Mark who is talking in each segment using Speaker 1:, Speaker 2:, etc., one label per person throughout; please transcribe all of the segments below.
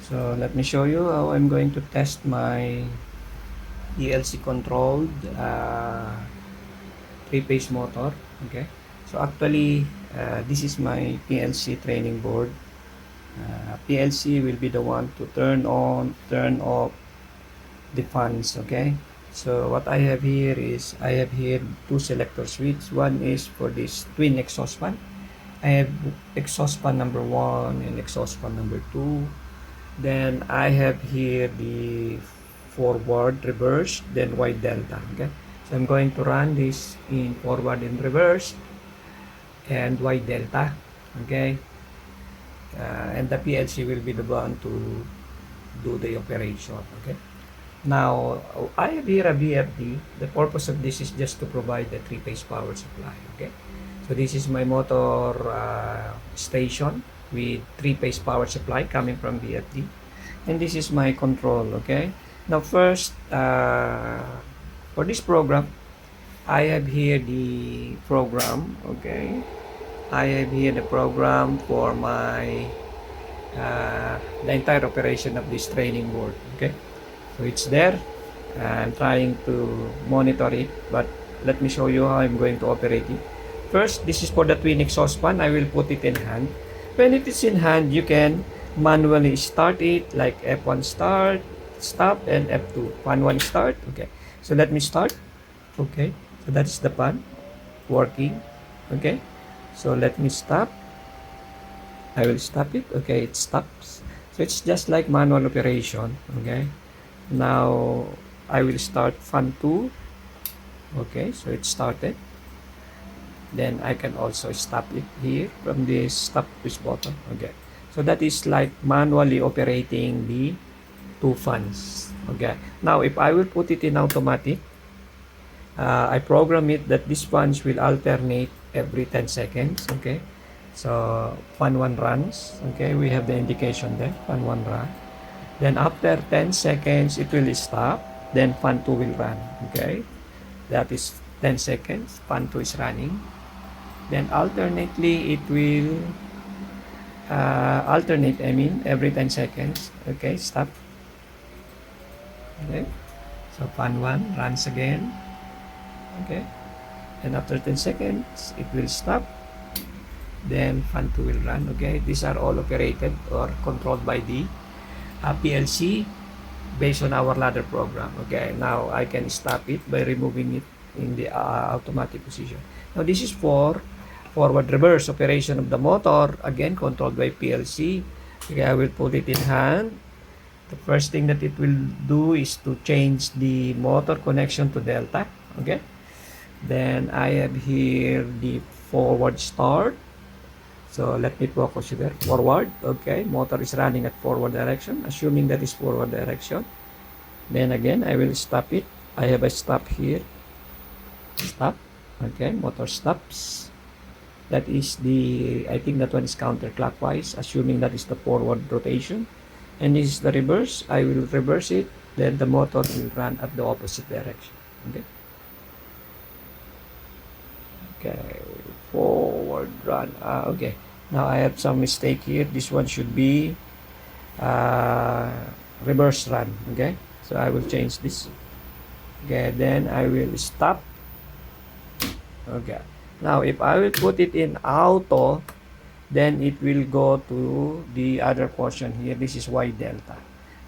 Speaker 1: So let me show you how I'm going to test my PLC controlled 3-phase motor. Okay, so actually this is my PLC training board. PLC will be the one to turn on, turn off the fans. Okay, so what I have here is I have here two selector switches. One is for this twin exhaust fan. I have exhaust fan number 1 and exhaust fan number 2. Then I have here the forward, reverse, then Y delta. Okay, so I'm going to run this in forward and reverse and Y delta. Okay, and the PLC will be the one to do the operation. Okay, now I have here a VFD. The purpose of this is just to provide the 3-phase power supply. Okay, so this is my motor station with 3-phase power supply coming from VFD, and this is my control. Okay, now first for this program I have here the program. Okay, I have here the program for my the entire operation of this training board. Okay, so it's there. I'm trying to monitor it, but let me show you how I'm going to operate it. First, this is for the twin exhaust fan. I will put it in hand. When it is in hand, you can manually start it, like F1 start, stop, and F2. Fan 1 start. Okay, so let me start. Okay, so that is the fan working. Okay, so let me stop. I will stop it. Okay, it stops. So it's just like manual operation. Okay, now I will start fan 2. Okay, so it started. Then I can also stop it here from this stop push button. Okay, so that is like manually operating the two fans. Okay, now if I will put it in automatic, I program it that these fans will alternate every 10 seconds. Okay, so fan 1 runs. Okay, we have the indication there, fan 1 run. Then after 10 seconds it will stop, then fan 2 will run. Okay, that is 10 seconds, fan 2 is running. Then alternately it will alternate, I mean every 10 seconds. Okay, stop. Okay, so fan 1 runs again. Okay, and after 10 seconds it will stop, then fan 2 will run. Okay, these are all operated or controlled by the PLC based on our ladder program. Okay, now I can stop it by removing it in the automatic position. Now this is for forward reverse operation of the motor, again controlled by PLC. Okay, I will put it in hand. The first thing that it will do is to change the motor connection to delta. Okay, then I have here the forward start. So let me focus there, forward. Okay, motor is running at forward direction, assuming that is forward direction. Then again I will stop it. I have a stop here, stop. Okay, motor stops. That is the, I think that one is counterclockwise, assuming that is the forward rotation. And this is the reverse. I will reverse it, then the motor will run at the opposite direction. Okay, okay, forward run. Okay, now I have some mistake here. This one should be reverse run. Okay, so I will change this. Okay, then I will stop. Okay, now if I will put it in auto, then it will go to the other portion here. This is Y delta.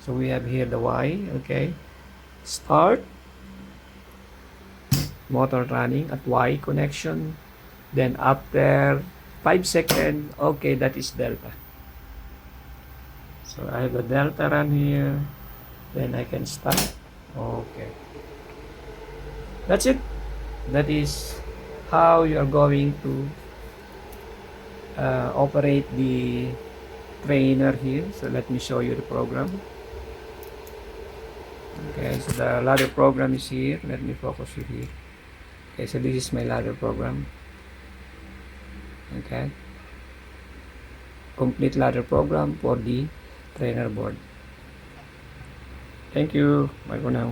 Speaker 1: So we have here the Y. Okay, start, motor running at Y connection. Then after 5 seconds, okay, that is delta. So I have the delta run here. Then I can stop. Okay, that's it. That is how you are going to operate the trainer here. So let me show you the program. Okay, so the ladder program is here. Let me focus it here. Okay, so this is my ladder program. Okay, complete ladder program for the trainer board. Thank you. Bye for now.